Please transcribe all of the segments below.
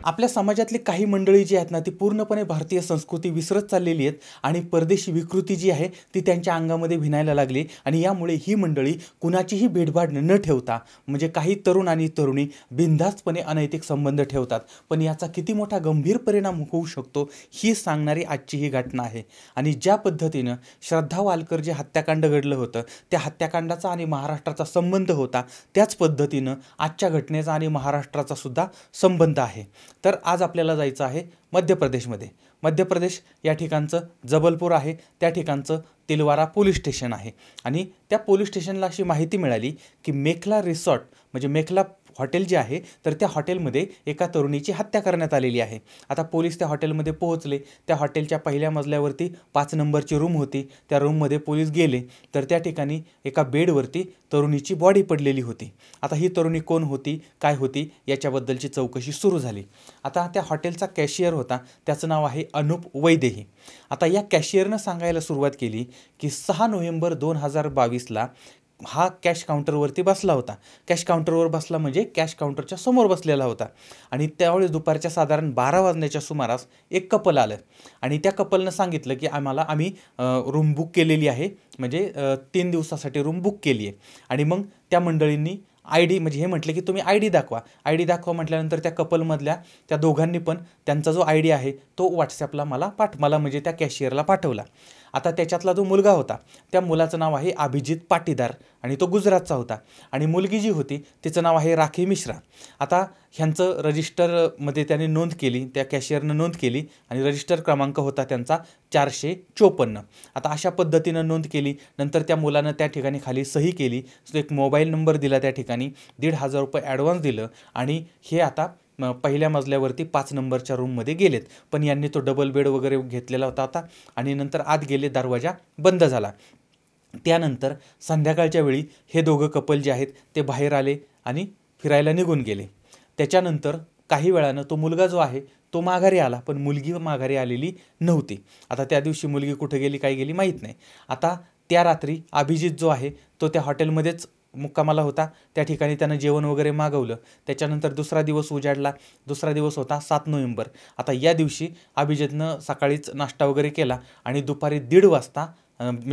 आपल्या समाजातली काही मंडळी जी आहेत ना ती पूर्णपणे भारतीय संस्कृती विसरत चाललेली आहेत आणि परदेशी विकृती जी आहे ती त्यांच्या अंगामध्ये भिनायला लागली आणि यामुळे ही मंडळी कुणाचीही भेदभाव न ठेवता म्हणजे काही तरुण आणि तरुणी बिनधास्तपणे अनैतिक संबंध ठेवतात, पण याचा किती मोठा गंभीर परिणाम होऊ शकतो ही सांगणारी आजची ही घटना आहे। आणि ज्या पद्धतीनं श्रद्धा वालकर जे हत्याकांड घडलं होतं त्या हत्याकांडाचा आणि महाराष्ट्राचा संबंध होता, त्याच पद्धतीनं आजच्या घटनेचा आणि महाराष्ट्राचा सुद्धा संबंध आहे। तर आज आपल्याला जायचं आहे मध्य प्रदेशमध्ये। मध्य प्रदेश या ठिकाणचं जबलपूर आहे, त्या ठिकाणचं तिलवारा पोलीस स्टेशन आहे आणि त्या पोलीस स्टेशनला अशी माहिती मिळाली की मेखला रिसॉर्ट म्हणजे मेखला हॉटेल जे आहे तर त्या हॉटेलमध्ये एका तरुणीची हत्या करण्यात आलेली आहे। आता पोलीस त्या हॉटेलमध्ये पोहोचले, त्या हॉटेलच्या पहिल्या मजल्यावरती 5 नंबरची रूम होती, त्या रूममध्ये पोलीस गेले तर त्या ठिकाणी एका बेडवरती तरुणीची बॉडी पडलेली होती। आता ही तरुणी कोण होती, काय होती याच्याबद्दलची चौकशी सुरू झाली। आता त्या हॉटेलचा कॅशियर होता, त्याचं नाव आहे अनुप वैदेही। आता या कॅशियरनं सांगायला सुरुवात केली की 6 नोव्हेंबर 2022ला हा कॅश काउंटरवरती बसला होता। कॅश काउंटरवर बसला म्हणजे कॅश काउंटरच्या समोर बसलेला होता आणि त्यावेळेस दुपारच्या साधारण 12 वाजण्याच्या सुमारास एक कपल आलं आणि त्या कपलनं सांगितलं की आम्ही रूम बुक केलेली आहे, म्हणजे 3 दिवसासाठी रूम बुक केली आहे। आणि मग त्या मंडळींनी ID म्हणजे हे म्हटले की तुम्ही ID दाखवा। ID दाखवा म्हटल्यानंतर त्या कपलमधल्या त्या दोघांनी पण त्यांचा जो ID आहे तो व्हॉट्सॲपला मला म्हणजे त्या कॅशियरला पाठवला। आता त्याच्यातला जो मुलगा होता त्या मुलाचं नाव आहे अभिजित पाटीदार आणि तो गुजरातचा होता आणि मुलगी जी होती तिचं नाव आहे राखी मिश्रा। आता ह्यांचं रजिस्टरमध्ये त्याने नोंद केली, त्या कॅशियरनं नोंद केली आणि रजिस्टर क्रमांक होता त्यांचा 454। आता अशा पद्धतीनं नोंद केली, नंतर त्या मुलानं त्या ठिकाणी खाली सही केली, एक मोबाईल नंबर दिला, त्या ठिकाणी 1,500 रुपये ॲडव्हान्स दिलं आणि हे आता पहिल्या मजल्यावरती 5 नंबरच्या रूममध्ये गेलेत। पण यांनी तो डबल बेड वगैरे घेतलेला होता आणि नंतर आत गेले, दरवाजा बंद झाला। त्यानंतर संध्याकाळच्या वेळी हे दोघं कपल जे आहेत ते बाहेर आले आणि फिरायला निघून गेले। त्याच्यानंतर काही वेळानं तो मुलगा जो आहे तो माघारी आला, पण मुलगी माघारी आलेली नव्हती। आता त्या दिवशी मुलगी कुठे गेली काय गेली माहीत नाही। आता त्या रात्री अभिजित जो आहे तो त्या हॉटेलमध्येच मुक्कामाला होता, त्या ठिकाणी त्यानं जेवण वगैरे मागवलं। त्याच्यानंतर दुसरा दिवस उजाडला, दुसरा दिवस होता 7 नोव्हेंबर। आता या दिवशी अभिजितनं सकाळीच नाश्ता वगैरे केला आणि दुपारी 1:30 वाजता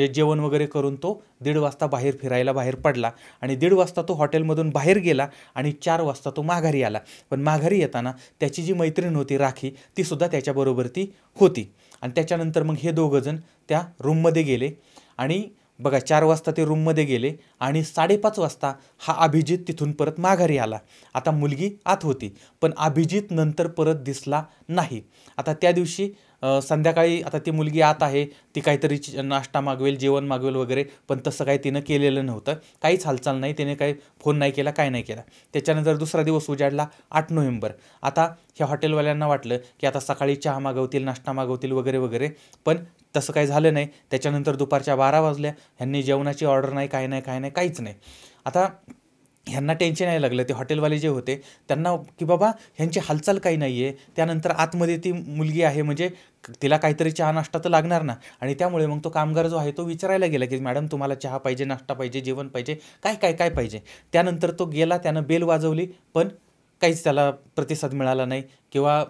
जेवण वगैरे करून तो 1:30 वाजता फिरायला बाहेर पडला आणि 1:30 वाजता तो हॉटेलमधून बाहेर गेला आणि 4 वाजता तो माघारी आला। पण माघारी येताना त्याची जी मैत्रीण होती राखी ती सुद्धा त्याच्याबरोबर ती होती आणि त्याच्यानंतर मग हे दोघंजण त्या रूममध्ये गेले आणि बघा 4 वाजता ते रूममध्ये गेले आणि 5:30 वाजता हा अभिजित तिथून परत माघारी आला। आता मुलगी आत होती पण अभिजित नंतर परत दिसला नाही। आता त्या दिवशी संध्याकाळी आता ती मुलगी आत आहे, ती काहीतरी नाश्ता मागवेल, जेवण मागवेल वगैरे, पण तसं काही तिनं केलेलं नव्हतं, काहीच हालचाल नाही, तिने काही फोन नाही केला, काय नाही केला। त्याच्यानंतर दुसरा दिवस उजाडला 8 नोव्हेंबर। आता ह्या हॉटेलवाल्यांना वाटलं की आता सकाळी चहा मागवतील, नाश्ता मागवतील वगैरे वगैरे, पण तसं काही झालं नाही। त्याच्यानंतर दुपारच्या 12 वाजल्या, ह्यांनी जेवणाची ऑर्डर नाही, काय नाही, काहीच नाही। आता ह्यांना टेन्शन यायला लागलं, ते हॉटेलवाले जे होते त्यांना की बाबा ह्यांची हालचाल काही नाही आहे। त्यानंतर आतमध्ये ती मुलगी आहे म्हणजे तिला काहीतरी चहा नाश्ता तर लागणार ना, आणि त्यामुळे मग तो कामगार जो आहे तो विचारायला गेला की मॅडम तुम्हाला चहा पाहिजे, नाश्ता पाहिजे, जेवण पाहिजे, काय पाहिजे। त्यानंतर तो गेला, त्यानं बेल वाजवली पण काहीच त्याला प्रतिसाद मिळाला नाही किंवा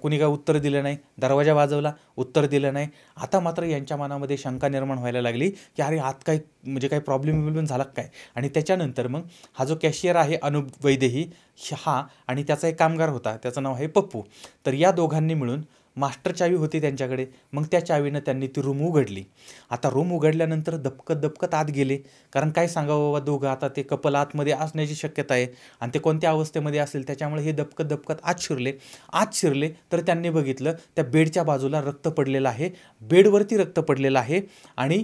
कुणी काय उत्तर दिलं नाही। दरवाजा वाजवला, उत्तर दिलं नाही। आता मात्र यांच्या मनामध्ये शंका निर्माण व्हायला लागली की अरे आत काय म्हणजे काही प्रॉब्लेम झाला काय। आणि त्याच्यानंतर मग हा जो कॅशियर आहे अनुप वैदेही हा आणि त्याचा एक कामगार होता, त्याचं नाव आहे पप्पू, तर या दोघांनी मिळून मास्टर चावी होती त्यांच्याकडे, मग त्या चावीनं त्यांनी ती रूम उघडली। आता रूम उघडल्यानंतर दबकत आत गेले, कारण काय सांगावं बाबा, दोघं आता ते कपल आतमध्ये असण्याची शक्यता आहे आणि ते कोणत्या अवस्थेमध्ये असेल त्याच्यामुळे हे दबकत आत शिरले तर त्यांनी बघितलं त्या बेडच्या बाजूला रक्त पडलेलं आहे, बेडवरती रक्त पडलेलं आहे आणि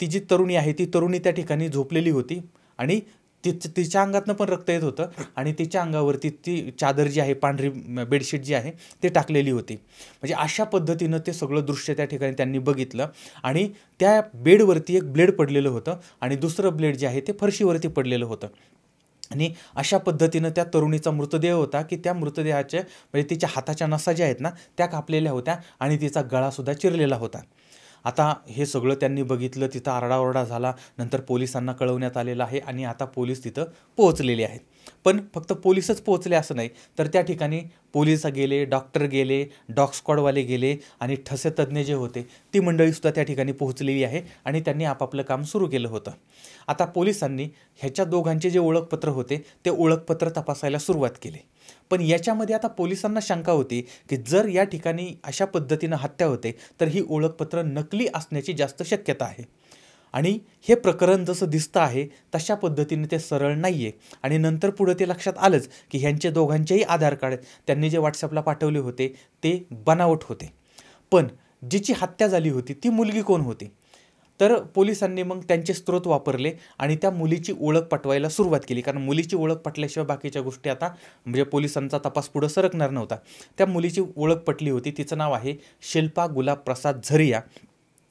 ती जी तरुणी आहे ती तरुणी त्या ठिकाणी झोपलेली होती आणि तिच्या अंगातनं पण रक्त येत होतं आणि तिच्या अंगावरती ती चादर जी आहे, पांढरी बेडशीट जी आहे ते टाकलेली होती। म्हणजे अशा पद्धतीनं ते सगळं दृश्य त्या ठिकाणी त्यांनी बघितलं आणि त्या बेडवरती एक ब्लेड पडलेलं होतं आणि दुसरं ब्लेड जे आहे ते फरशीवरती पडलेलं होतं आणि अशा पद्धतीनं त्या तरुणीचा मृतदेह होता की त्या मृतदेहाचे म्हणजे तिच्या हाताच्या नसा ज्या आहेत ना त्या कापलेल्या होत्या आणि तिचा गळासुद्धा चिरलेला होता। आता हे सगळं त्यांनी बघितलं, तिथं आरडाओरडा झाला, नंतर पोलिसांना कळवण्यात आलेलं आहे आणि आता पोलीस तिथं पोहोचलेले आहेत. पण फक्त पोलीसच पोहोचले असं नाही, तर त्या ठिकाणी पोलीस गेले, डॉक्टर गेले, डॉग स्क्वॉडवाले गेले आणि ठसे तज्ज्ञ जे होते ती मंडळीसुद्धा त्या ठिकाणी पोहोचलेली आहे आणि त्यांनी आपापलं काम सुरू केलं होतं. आता पोलिसांनी ह्याच्या दोघांचे जे ओळखपत्र होते ते ओळखपत्र तपासायला सुरुवात केली. पण याच्यामध्ये आता पोलिसांना शंका होती की जर या ठिकाणी अशा पद्धतीनं हत्या होते तर ही ओळखपत्र नकली असण्याची जास्त शक्यता आहे. आणि हे प्रकरण जसं दिसतं आहे तशा पद्धतीने ते सरळ नाही आहे. आणि नंतर पुढं ते लक्षात आलंच की ह्यांचे दोघांचेही आधार कार्ड त्यांनी जे व्हॉट्सअपला पाठवले होते ते बनावट होते. पण जिची हत्या झाली होती ती मुलगी कोण होती? तर पोलिसांनी मग त्यांचे स्रोत वापरले आणि त्या मुलीची ओळख पटवायला सुरुवात केली, कारण मुलीची ओळख पटल्याशिवाय बाकीच्या गोष्टी आता म्हणजे पोलिसांचा तपास पुढं सरकणार नव्हता. त्या मुलीची ओळख पटली होती. तिचं नाव आहे शिल्पा गुलाब प्रसाद झरिया.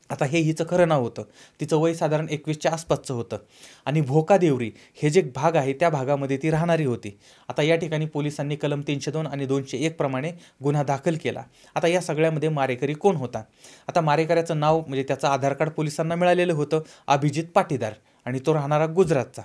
आता हे हिचं खरं नाव होतं. तिचं वय साधारण 21च्या आसपासचं होतं आणि भोका देवरी हे जे भाग आहे त्या भागामध्ये ती राहणारी होती. आता या ठिकाणी पोलिसांनी कलम 302 आणि 201 प्रमाणे गुन्हा दाखल केला. आता या सगळ्यामध्ये मारेकरी कोण होता? आता मारेकऱ्याचं नाव म्हणजे त्याचं आधार कार्ड पोलिसांना मिळालेलं होतं अभिजित पाटीदार आणि तो राहणारा गुजरातचा.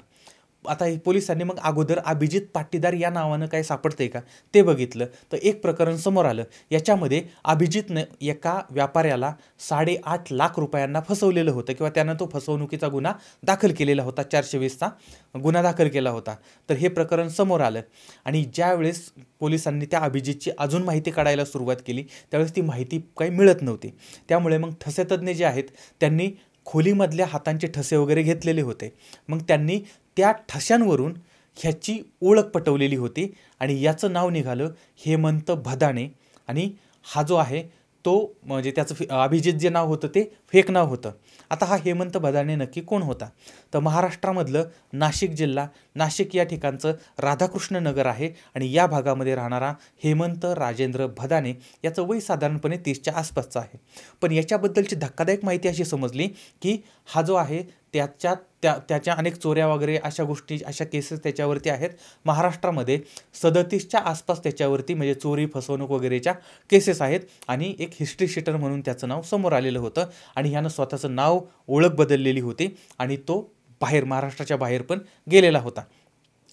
आता पोलिसांनी मग अगोदर अभिजित पाटीदार या नावानं काय सापडतंय का ते बघितलं तर एक प्रकरण समोर आलं. याच्यामध्ये अभिजितनं एका व्यापाऱ्याला 8.5 लाख रुपयांना फसवलेलं होतं किंवा त्यानं तो फसवणुकीचा गुन्हा दाखल केलेला होता. 420चा गुन्हा दाखल केला होता. तर हे प्रकरण समोर आलं आणि ज्यावेळेस पोलिसांनी त्या अभिजितची अजून माहिती काढायला सुरुवात केली त्यावेळेस ती माहिती काही मिळत नव्हती. त्यामुळे मग ठसेतज्ञ जे आहेत त्यांनी खोलीमधल्या हातांचे ठसे वगैरे घेतलेले होते. मग त्यांनी त्या ठशांवरून ह्याची ओळख पटवलेली होती आणि याचं नाव निघालं हेमंत भदाणे. आणि हा जो आहे तो म्हणजे त्याचं अभिजित जे नाव होतं ते फेक नाव होतं. आता हा हेमंत भदाणे नक्की कोण होता? तर महाराष्ट्रामधलं नाशिक जिल्हा, नाशिक या ठिकाणचं राधाकृष्ण नगर आहे आणि या भागामध्ये राहणारा हेमंत राजेंद्र भदाणे याचं वय साधारणपणे 30च्या आसपासचं आहे. पण याच्याबद्दलची धक्कादायक माहिती अशी समजली की हा जो आहे त्याच्या अनेक चोऱ्या वगैरे अशा गोष्टी अशा केसेस त्याच्यावरती आहेत. महाराष्ट्रामध्ये 37च्या आसपास त्याच्यावरती म्हणजे चोरी फसवणूक वगैरेच्या केसेस आहेत आणि एक हिस्ट्री शीटर म्हणून त्याचं नाव समोर आलेलं होतं आणि ह्यानं स्वतःचं नाव ओळख बदललेली होती आणि तो बाहेर महाराष्ट्राच्या बाहेर पण गेलेला होता.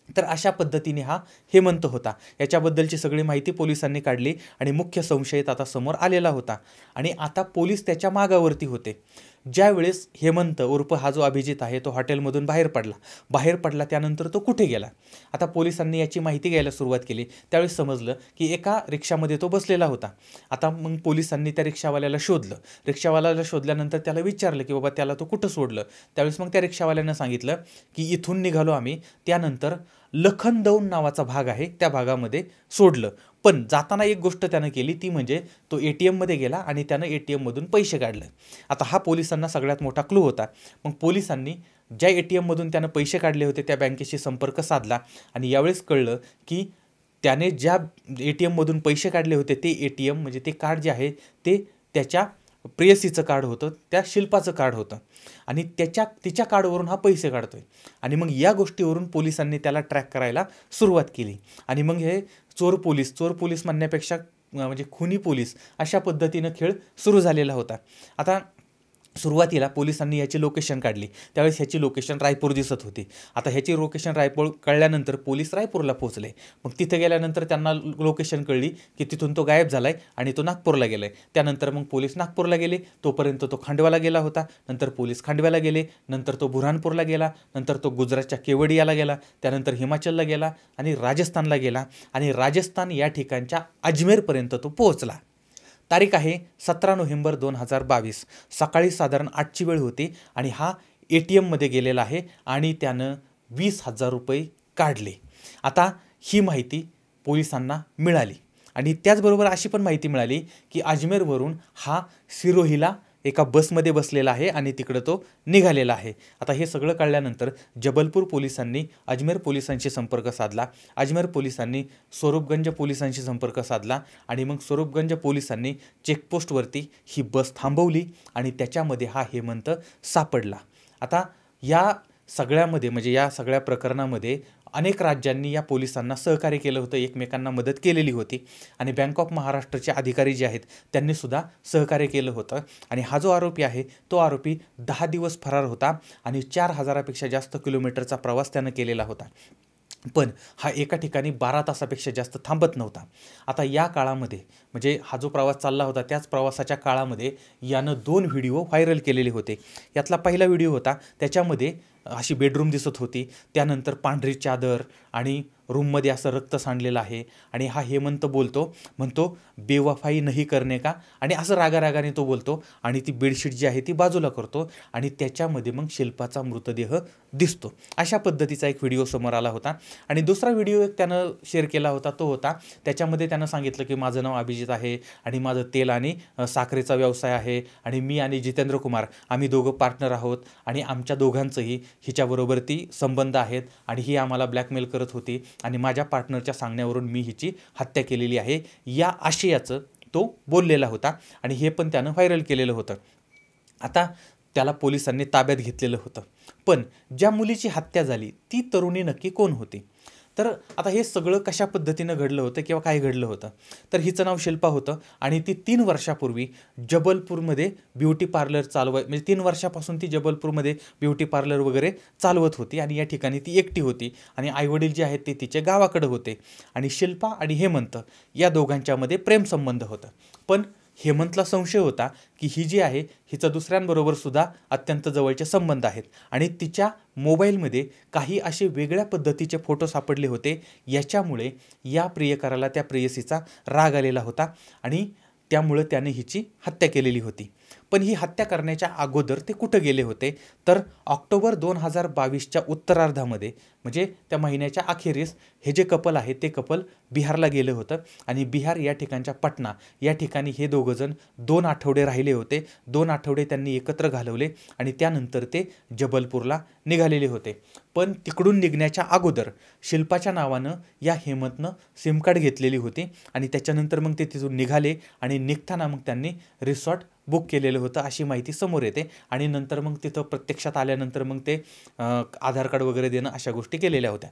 तर अशा पद्धतीने हा हेमंत होता. याच्याबद्दलची सगळी माहिती पोलिसांनी काढली आणि मुख्य संशयित आता समोर आलेला होता आणि आता पोलीस त्याच्या मागावरती होते. ज्यावेळेस हेमंत उर्फ हा जो अभिजित आहे तो हॉटेलमधून बाहेर पडला त्यानंतर तो कुठे गेला? आता पोलिसांनी याची माहिती घ्यायला सुरुवात केली. त्यावेळेस समजलं की एका रिक्षामध्ये तो बसलेला होता. आता मग पोलिसांनी त्या रिक्षावाल्याला शोधलं. रिक्षावाल्याला शोधल्यानंतर त्याला विचारलं की बाबा त्याला तो कुठं सोडलं? त्यावेळेस मग त्या रिक्षावाल्यानं सांगितलं की इथून निघालो आम्ही, त्यानंतर लखनदौन नावाचा भाग आहे त्या भागामध्ये सोडलं. पण जाताना एक गोष्ट त्यानं केली ती म्हणजे तो ATM मध्ये गेला आणि त्यानं ATM मधून पैसे काढले. आता हा पोलिसांना सगळ्यात मोठा क्लू होता. मग पोलिसांनी ज्या ATM मधून त्यानं पैसे काढले होते त्या बँकेशी संपर्क साधला आणि यावेळेस कळलं की त्याने ज्या ATM मधून पैसे काढले होते ते ATM म्हणजे ते कार्ड जे आहे ते त्याच्या प्रेयसीचं कार्ड होतं, त्या शिल्पाचं कार्ड होतं आणि तिच्या कार्डवरून हा पैसे काढतोय. आणि मग या गोष्टीवरून पोलिसांनी त्याला ट्रॅक करायला सुरुवात केली आणि मग हे चोर पोलीस म्हणण्यापेक्षा म्हणजे खुनी पोलीस अशा पद्धतीनं खेळ सुरू झालेला होता. आता सुरुवातीला पोलिसांनी ह्याची लोकेशन काढली. त्यावेळेस ह्याची लोकेशन रायपूर दिसत होती. आता ह्याची लोकेशन रायपूर कळल्यानंतर पोलीस रायपूरला पोहोचले. मग तिथे गेल्यानंतर त्यांना लोकेशन कळली की तिथून तो गायब झाला आहे आणि तो नागपूरला गेला आहे. त्यानंतर मग पोलीस नागपूरला गेले. तोपर्यंत तो खांडव्याला गेला होता. नंतर पोलीस खांडव्याला गेले. नंतर तो बुऱ्हाणपूरला गेला. नंतर तो गुजरातच्या केवडियाला गेला. त्यानंतर हिमाचलला गेला आणि राजस्थानला गेला आणि राजस्थान या ठिकाणच्या अजमेरपर्यंत तो पोहोचला. तारीख आहे 17 नोव्हेंबर 2022. सकाळी साधारण 8ची वेळ होती आणि हा ATM मध्ये गेलेला आहे आणि त्यानं 20,000 रुपये काढले. आता ही माहिती पोलिसांना मिळाली आणि त्याचबरोबर अशी पण माहिती मिळाली की अजमेरवरून हा सिरोहीला एका बसमध्ये बसलेला आहे आणि तिकडं तो निघालेला आहे. आता हे सगळं कळल्यानंतर जबलपूर पोलिसांनी अजमेर पोलिसांशी संपर्क साधला. अजमेर पोलिसांनी स्वरूपगंज पोलिसांशी संपर्क साधला आणि मग स्वरूपगंज पोलिसांनी चेकपोस्टवरती ही बस थांबवली आणि त्याच्यामध्ये हा हेमंत सापडला. आता या सगळ्यामध्ये म्हणजे या सगळ्या प्रकरणामध्ये अनेक राज्यांनी या पोलिसांना सहकार्य केलं होतं, एकमेकांना मदत केलेली होती आणि बँक ऑफ महाराष्ट्राचे अधिकारी जे आहेत त्यांनीसुद्धा सहकार्य केलं होतं. आणि हा जो आरोपी आहे तो आरोपी 10 दिवस फरार होता आणि 4,000पेक्षा जास्त किलोमीटरचा प्रवास त्यानं केलेला होता. पण हा एका ठिकाणी 12 तासापेक्षा जास्त थांबत नव्हता. आता या काळामध्ये म्हणजे हा जो प्रवास चालला होता त्याच प्रवासाच्या काळामध्ये यानं 2 व्हिडिओ व्हायरल केलेले होते. यातला पहिला व्हिडिओ होता, त्याच्यामध्ये अशी बेडरूम दिसत होती, त्यानंतर पांढरी चादर आणि रूममध्ये असं रक्त सांडलेलं आहे आणि हा हेमंत म्हणतो बेवफाई नाही करणे का, आणि असं रागारागाने तो बोलतो आणि ती बेडशीट जी आहे ती बाजूला करतो आणि त्याच्यामध्ये मग शिल्पाचा मृतदेह दिसतो. अशा पद्धतीचा एक व्हिडिओ समोर आला होता. आणि दुसरा व्हिडिओ एक त्यानं शेअर केला होता, तो होता त्याच्यामध्ये त्यानं सांगितलं की माझं नाव अभिजित आहे आणि माझं तेल आणि साखरेचा व्यवसाय आहे आणि मी आणि जितेंद्र कुमार आम्ही दोघं पार्टनर आहोत आणि आमच्या दोघांचंही हिच्याबरोबर ती संबंध आहेत आणि ही आम्हाला ब्लॅकमेल करत होती आणि माझ्या पार्टनरच्या सांगण्यावरून मी हिची हत्या केलेली आहे, या आशयाचं तो बोललेला होता आणि हे पण त्यानं व्हायरल केलेलं होतं. आता त्याला पोलिसांनी ताब्यात घेतलेलं होतं. पण ज्या मुलीची हत्या झाली ती तरुणी नक्की कोण होती? तर आता हे सगळं कशा पद्धतीनं घडलं होतं किंवा काय घडलं होतं? तर हिचं नाव शिल्पा होतं आणि ती 3 वर्षापूर्वी जबलपूरमध्ये ब्युटी पार्लर म्हणजे 3 वर्षापासून ती जबलपूरमध्ये ब्युटी पार्लर वगैरे चालवत होती आणि या ठिकाणी ती एकटी होती आणि आईवडील जे आहेत ते तिच्या गावाकडे होते आणि शिल्पा आणि हेमंत या दोघांच्यामध्ये प्रेमसंबंध होतं. पण हेमंतला संशय होता की ही जी आहे हिचं दुसऱ्यांबरोबर सुद्धा अत्यंत जवळचे संबंध आहेत आणि तिच्या मोबाईलमध्ये काही असे वेगळ्या पद्धतीचे फोटो सापडले होते, याच्यामुळे या प्रियकराला त्या प्रेयसीचा राग आलेला होता आणि त्यामुळे त्याने हिची हत्या केलेली होती. पण ही हत्या करण्याच्या अगोदर ते कुठं गेले होते? तर ऑक्टोबर 2022च्या उत्तरार्धामध्ये म्हणजे त्या महिन्याच्या अखेरीस हे जे कपल आहे ते कपल बिहारला गेलं होतं आणि बिहार या ठिकाणच्या पटना या ठिकाणी हे दोघंजण 2 आठवडे राहिले होते. 2 आठवडे त्यांनी एकत्र घालवले आणि त्यानंतर ते जबलपूरला निघालेले होते. पण तिकडून निघण्याच्या अगोदर शिल्पाच्या नावानं या हेमंतनं सिम कार्ड घेतलेली होती आणि त्याच्यानंतर मग ते तिथून निघाले आणि निघताना मग त्यांनी रिसॉर्ट बुक केलेलं होतं अशी माहिती समोर येते. आणि नंतर मग तिथं प्रत्यक्षात आल्यानंतर मग ते आधार कार्ड वगैरे देणं अशा गोष्टी केलेल्या होत्या.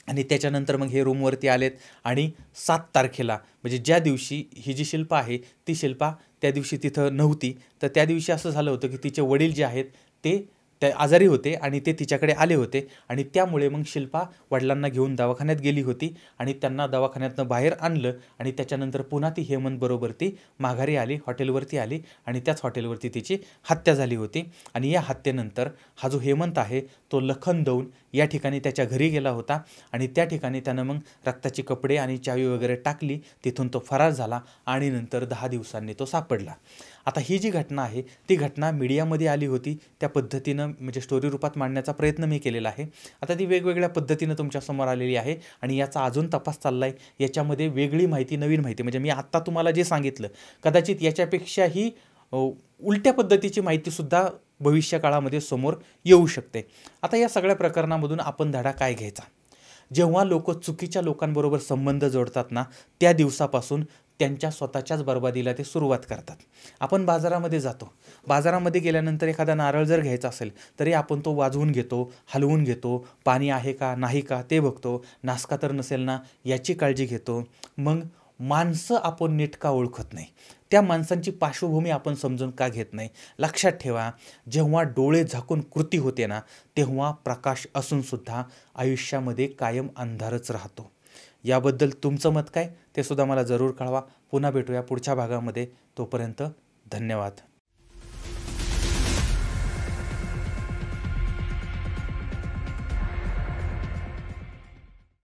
आणि त्याच्यानंतर मग हे रूमवरती आलेत आणि 7 तारखेला म्हणजे ज्या दिवशी ही जी शिल्पा आहे ती शिल्पा त्या दिवशी तिथं नव्हती. तर त्या दिवशी असं झालं होतं की तिचे वडील जे आहेत ते आजारी होते आणि ते तिच्याकडे आले होते आणि त्यामुळे मग शिल्पा वडिलांना घेऊन दवाखान्यात गेली होती आणि त्यांना दवाखान्यातनं बाहेर आणलं आणि त्याच्यानंतर पुन्हा ती हेमंत बरोबर ती माघारी आली, हॉटेलवरती आली आणि त्याच हॉटेलवरती तिची हत्या झाली होती. आणि या हत्येनंतर हा जो हेमंत आहे तो लखनदौन या ठिकाणी त्याच्या घरी गेला होता आणि त्या ठिकाणी त्यानं मग रक्ताचे कपडे आणि चावी वगैरे टाकली, तिथून तो फरार झाला आणि नंतर 10 दिवसांनी तो सापडला. आता ही जी घटना आहे ती घटना मीडियामध्ये आली होती, त्या पद्धतीनं म्हणजे स्टोरी रूपात मांडण्याचा प्रयत्न मी केलेला आहे. आता ती वेगवेगळ्या पद्धतीनं तुमच्यासमोर आलेली आहे आणि याचा अजून तपास चालला आहे. याच्यामध्ये वेगळी माहिती, नवीन माहिती म्हणजे मी आत्ता तुम्हाला जे सांगितलं कदाचित याच्यापेक्षाही उलट्या पद्धतीची माहितीसुद्धा भविष्य काळामध्ये समोर येऊ शकते. आता या सगळ्या प्रकरणामधून आपण धडा काय घ्यायचा? जेव्हा लोक चुकीच्या लोकांबरोबर संबंध जोडतात ना, त्या दिवसापासून त्यांच्या स्वतःच्याच बर्बादीला ते सुरुवात करतात. आपण बाजारामध्ये जातो, बाजारामध्ये गेल्यानंतर एखादा नारळ जर घ्यायचा असेल तरी आपण तो वाजवून घेतो, हलवून घेतो, पाणी आहे का नाही का ते बघतो, नासका तर नसेल ना याची काळजी घेतो. मग माणसं आपण नीट का ओळखत नाही? त्या माणसांची पार्श्वभूमी आपण समजून का घेत नाही? लक्षात ठेवा, जेव्हा डोळे झाकून कृती होते ना तेव्हा प्रकाश असूनसुद्धा आयुष्यामध्ये कायम अंधारच राहतो. याबद्दल तुमचं मत काय ते सुद्धा मला जरूर कळवा. पुन्हा भेटूया पुढच्या भागामध्ये. तोपर्यंत धन्यवाद.